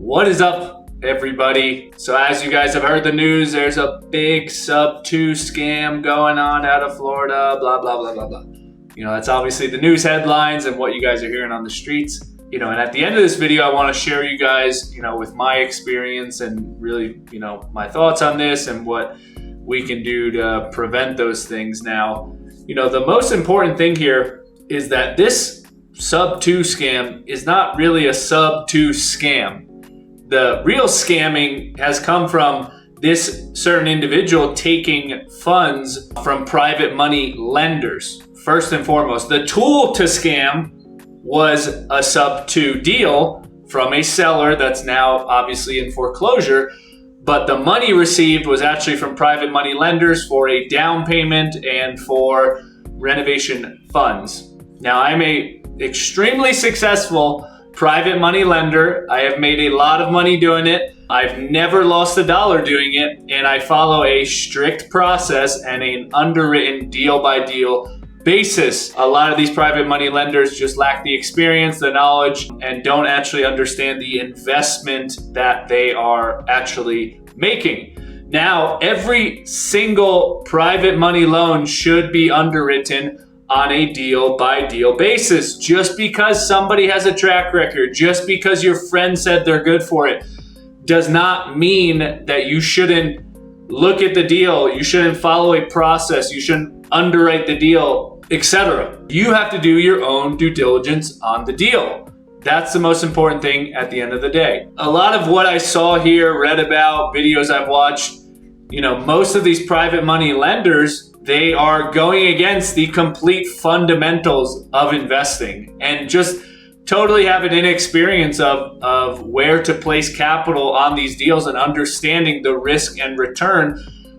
What is up, everybody? So as you guys have heard the news, there's a big sub-2 scam going on out of Florida, blah, blah, blah, blah, blah. You know, that's obviously the news headlines and what you guys are hearing on the streets. You know, and at the end of this video, I want to share you guys, with my experience and really, my thoughts on this and what we can do to prevent those things. Now, the most important thing here is that this sub-2 scam is not really a sub-2 scam. The real scamming has come from this certain individual taking funds from private money lenders. First and foremost, the tool to scam was a sub-2 deal from a seller that's now obviously in foreclosure, but the money received was actually from private money lenders for a down payment and for renovation funds. Now, I'm a extremely successful private money lender. I have made a lot of money doing it. I've never lost a dollar doing it, and I follow a strict process and an underwritten deal-by-deal basis. A lot of these private money lenders just lack the experience, the knowledge, and don't actually understand the investment that they are actually making. Now, every single private money loan should be underwritten on a deal-by-deal basis. Just because somebody has a track record, just because your friend said they're good for it, does not mean that you shouldn't look at the deal, you shouldn't follow a process, you shouldn't underwrite the deal, etc. You have to do your own due diligence on the deal. That's the most important thing at the end of the day. A lot of what I saw here, read about, videos I've watched, most of these private money lenders, they are going against the complete fundamentals of investing and just totally have an inexperience of where to place capital on these deals and understanding the risk and return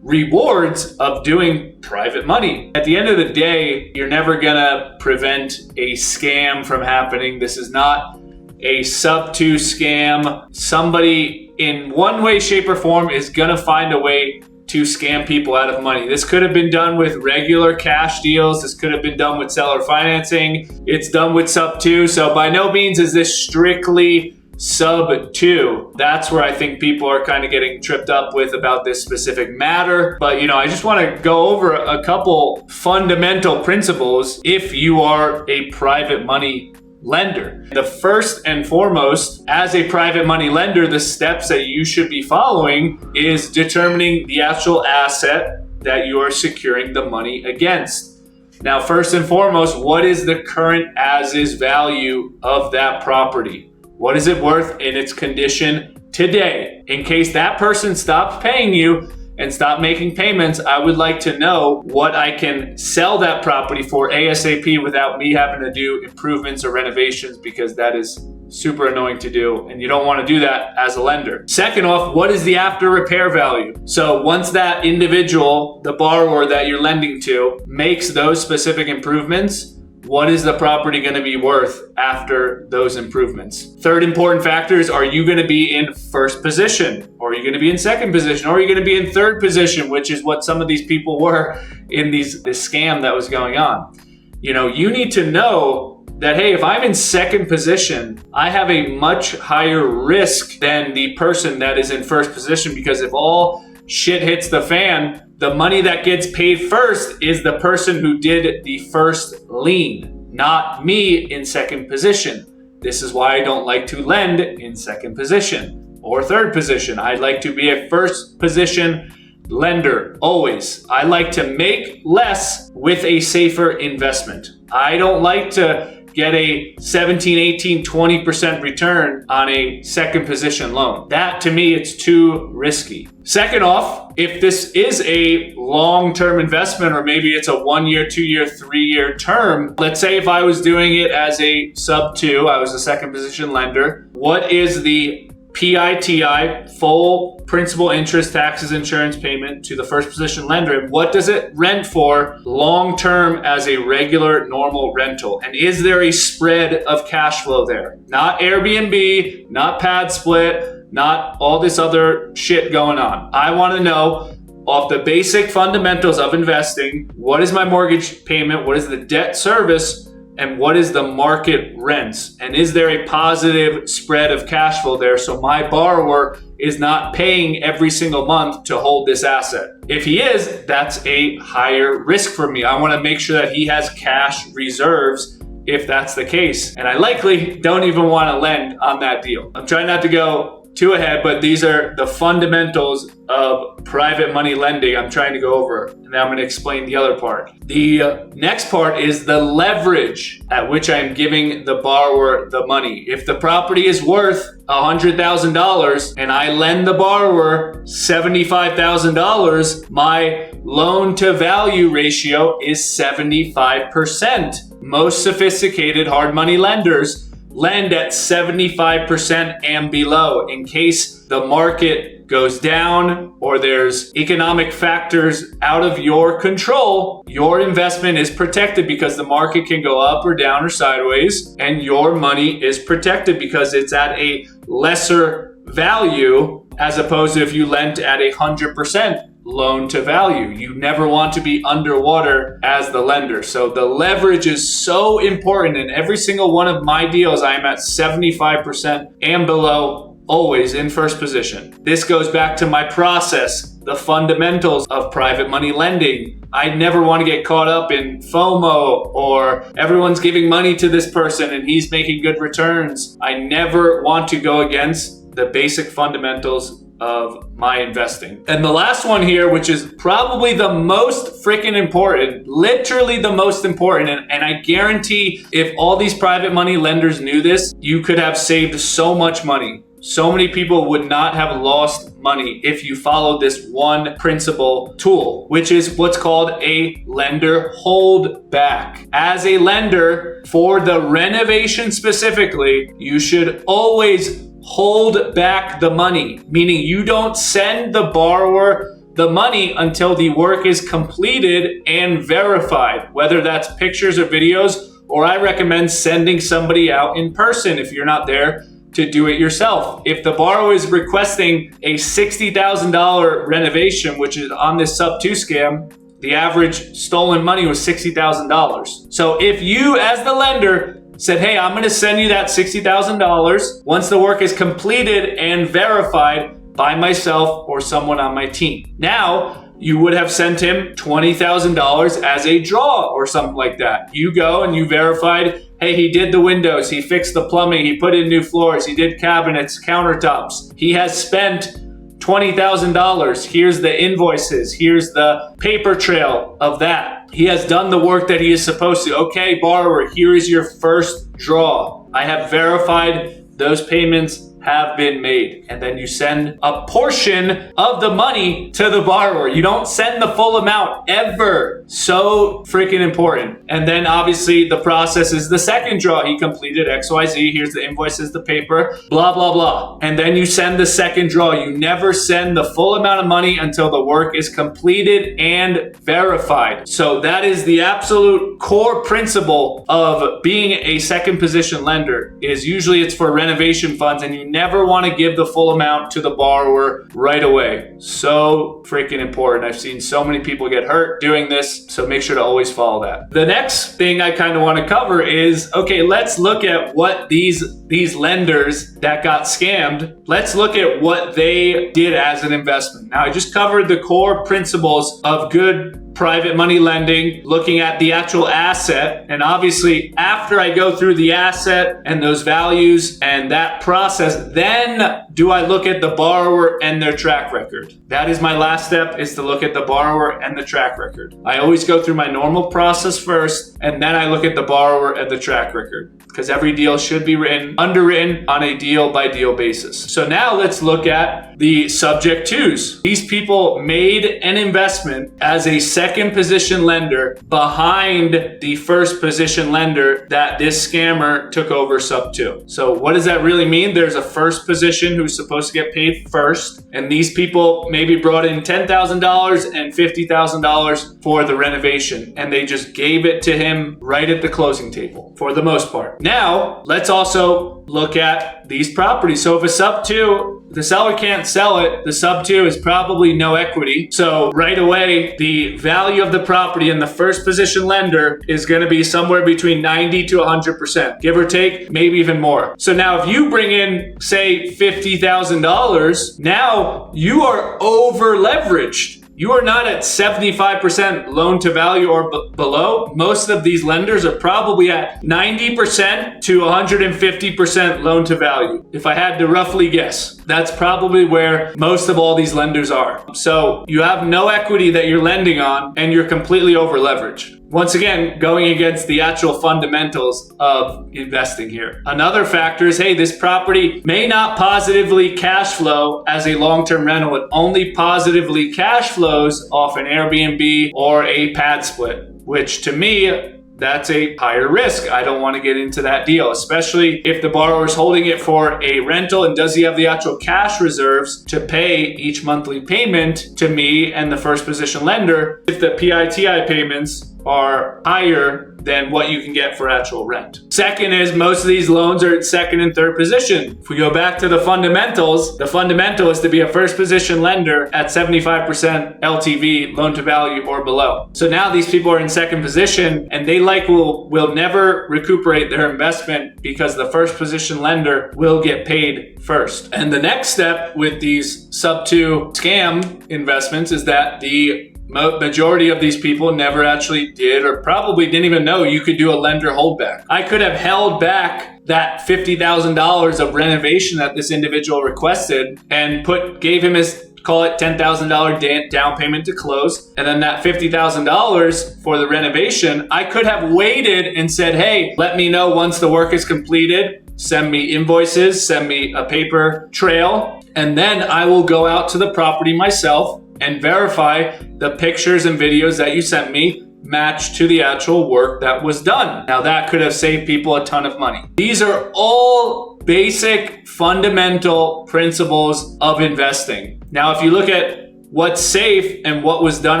rewards of doing private money. At the end of the day, you're never gonna prevent a scam from happening. This is not a sub-2 scam. Somebody in one way, shape, or form is gonna find a way to scam people out of money. This could have been done with regular cash deals. This could have been done with seller financing. It's done with sub-2. So by no means is this strictly sub-2. That's where I think people are kind of getting tripped up with about this specific matter. But I just want to go over a couple fundamental principles if you are a private money lender. The first and foremost, as a private money lender, the steps that you should be following is determining the actual asset that you are securing the money against. Now, first and foremost, what is the current as-is value of that property? What is it worth in its condition today? In case that person stops paying you and stop making payments, I would like to know what I can sell that property for ASAP without me having to do improvements or renovations, because that is super annoying to do and you don't want to do that as a lender. Second off, what is the after repair value? So once that individual, the borrower that you're lending to, makes those specific improvements, what is the property going to be worth after those improvements? Third important factor is, are you going to be in first position? Or are you going to be in second position? Or are you going to be in third position, which is what some of these people were in this scam that was going on? You need to know that, hey, if I'm in second position, I have a much higher risk than the person that is in first position, because if all shit hits the fan, the money that gets paid first is the person who did the first lien, not me in second position. This is why I don't like to lend in second position or third position. I'd like to be a first position lender always. I like to make less with a safer investment. I don't like to get a 17, 18, 20% return on a second position loan. That, to me, it's too risky. Second off, if this is a long-term investment, or maybe it's a 1-year, 2-year, 3-year term, let's say if I was doing it as a sub-2, I was a second position lender, what is the PITI, full principal, interest, taxes, insurance payment to the first position lender, and what does it rent for long term as a regular normal rental? And is there a spread of cash flow there? Not Airbnb, not pad split, not all this other shit going on. I want to know, off the basic fundamentals of investing, what is my mortgage payment? What is the debt service and what is the market rents? And is there a positive spread of cash flow there so my borrower is not paying every single month to hold this asset? If he is, that's a higher risk for me. I want to make sure that he has cash reserves if that's the case. And I likely don't even want to lend on that deal. I'm trying not to go too ahead, but these are the fundamentals of private money lending I'm trying to go over. And now I'm going to explain the other part. The next part is the leverage at which I'm giving the borrower the money. If the property is worth $100,000 and I lend the borrower $75,000, my loan to value ratio is 75%. Most sophisticated hard money lenders lend at 75% and below in case the market goes down or there's economic factors out of your control. Your investment is protected because the market can go up or down or sideways, and your money is protected because it's at a lesser value as opposed to if you lent at 100% loan to value. You never want to be underwater as the lender. So the leverage is so important. In every single one of my deals, I am at 75% and below, always in first position. This goes back to my process, the fundamentals of private money lending. I never want to get caught up in FOMO or everyone's giving money to this person and he's making good returns. I never want to go against the basic fundamentals of my investing. And the last one here, which is probably the most freaking important, literally the most important, and I guarantee if all these private money lenders knew this, you could have saved so much money. So many people would not have lost money if you followed this one principle tool, which is what's called a lender holdback. As a lender, for the renovation specifically, you should always hold back the money, meaning you don't send the borrower the money until the work is completed and verified, whether that's pictures or videos, or I recommend sending somebody out in person if you're not there to do it yourself. If the borrower is requesting a $60,000 renovation, which is on this sub 2 scam, the average stolen money was $60,000. So if you as the lender said, hey, I'm going to send you that $60,000 once the work is completed and verified by myself or someone on my team. Now, you would have sent him $20,000 as a draw or something like that. You go and you verified, hey, he did the windows, he fixed the plumbing, he put in new floors, he did cabinets, countertops. He has spent $20,000. Here's the invoices. Here's the paper trail of that. He has done the work that he is supposed to. Okay, borrower, here is your first draw. I have verified those payments have been made. And then you send a portion of the money to the borrower. You don't send the full amount ever. So freaking important. And then obviously the process is the second draw. He completed XYZ. Here's the invoices, the paper, blah, blah, blah. And then you send the second draw. You never send the full amount of money until the work is completed and verified. So that is the absolute core principle of being a second position lender. Is usually it's for renovation funds, and you never want to give the full amount to the borrower right away. So freaking important. I've seen so many people get hurt doing this, so make sure to always follow that. The next thing I kind of want to cover is, okay, let's look at what these lenders that got scammed, let's look at what they did as an investment. Now, I just covered the core principles of good private money lending, looking at the actual asset. And obviously, after I go through the asset and those values and that process, then do I look at the borrower and their track record. That is my last step, is to look at the borrower and the track record. I always go through my normal process first, and then I look at the borrower and the track record, because every deal should be underwritten on a deal by deal basis. So now let's look at the subject twos. These people made an investment as a second position lender behind the first position lender that this scammer took over sub 2. So what does that really mean? There's a first position who's supposed to get paid first, and these people maybe brought in $10,000 and $50,000 for the renovation, and they just gave it to him right at the closing table for the most part. Now, let's also look at these properties. So if a sub 2, the seller can't sell it, the sub 2 is probably no equity. So right away, the value of the property in the first position lender is going to be somewhere between 90 to 100%, give or take, maybe even more. So now if you bring in, say, $50,000, now you are over leveraged. You are not at 75% loan to value or below. Most of these lenders are probably at 90% to 150% loan to value. If I had to roughly guess, that's probably where most of all these lenders are. So you have no equity that you're lending on and you're completely over leveraged. Once again, going against the actual fundamentals of investing here. Another factor is, hey, this property may not positively cash flow as a long-term rental. It only positively cash flows off an Airbnb or a pad split, which to me, that's a higher risk. I don't want to get into that deal, especially if the borrower is holding it for a rental and does he have the actual cash reserves to pay each monthly payment to me and the first position lender if the PITI payments are higher than what you can get for actual rent. Second is most of these loans are at second and third position. If we go back to the fundamentals, the fundamental is to be a first position lender at 75% LTV, loan to value or below. So now these people are in second position and they will never recuperate their investment because the first position lender will get paid first. And the next step with these sub 2 scam investments is that the majority of these people never actually did or probably didn't even know you could do a lender holdback. I could have held back that $50,000 of renovation that this individual requested and gave him his, call it $10,000 down payment to close. And then that $50,000 for the renovation, I could have waited and said, hey, let me know once the work is completed. Send me invoices, send me a paper trail, and then I will go out to the property myself and verify the pictures and videos that you sent me match to the actual work that was done. Now that could have saved people a ton of money. These are all basic fundamental principles of investing. Now, if you look at what's safe and what was done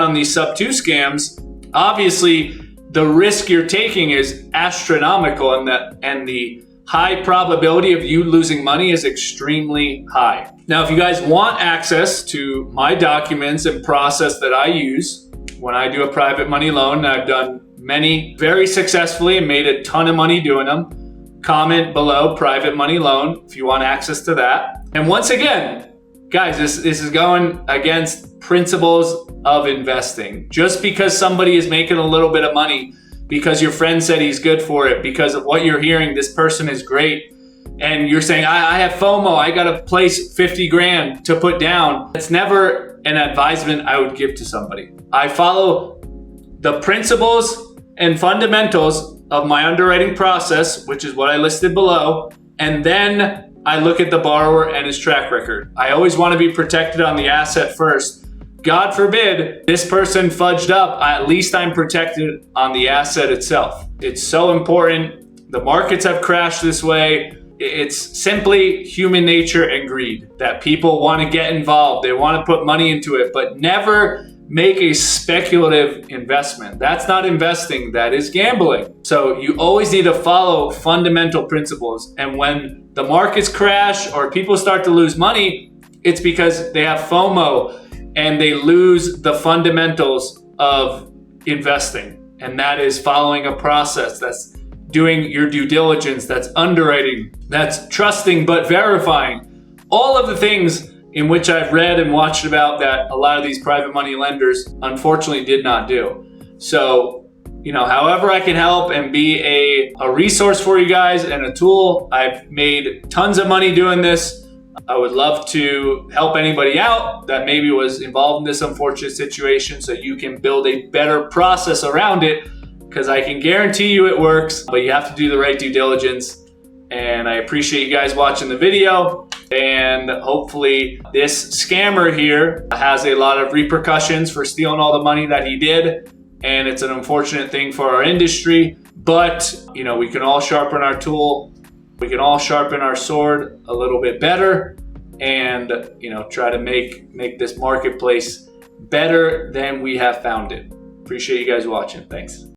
on these sub 2 scams, obviously the risk you're taking is astronomical and the high probability of you losing money is extremely high. Now, if you guys want access to my documents and process that I use when I do a private money loan, and I've done many very successfully and made a ton of money doing them, comment below private money loan if you want access to that. And once again, guys, this is going against principles of investing. Just because somebody is making a little bit of money, because your friend said he's good for it, because of what you're hearing, this person is great, and you're saying, I have FOMO, I got to place 50 grand to put down. It's never an advisement I would give to somebody. I follow the principles and fundamentals of my underwriting process, which is what I listed below, and then I look at the borrower and his track record. I always want to be protected on the asset first. God forbid this person fudged up, at least I'm protected on the asset itself. It's so important. The markets have crashed this way. It's simply human nature and greed that people want to get involved. They want to put money into it, but never make a speculative investment. That's not investing, that is gambling. So you always need to follow fundamental principles. And when the markets crash or people start to lose money, it's because they have FOMO and they lose the fundamentals of investing. And that is following a process, that's doing your due diligence, that's underwriting, that's trusting but verifying. All of the things in which I've read and watched about that a lot of these private money lenders unfortunately did not do. So, however I can help and be a resource for you guys and a tool. I've made tons of money doing this. I would love to help anybody out that maybe was involved in this unfortunate situation so you can build a better process around it, because I can guarantee you it works, but you have to do the right due diligence. And I appreciate you guys watching the video, and hopefully this scammer here has a lot of repercussions for stealing all the money that he did, and it's an unfortunate thing for our industry, but we can all sharpen our tool. We can all sharpen our sword a little bit better and, try to make this marketplace better than we have found it. Appreciate you guys watching. Thanks.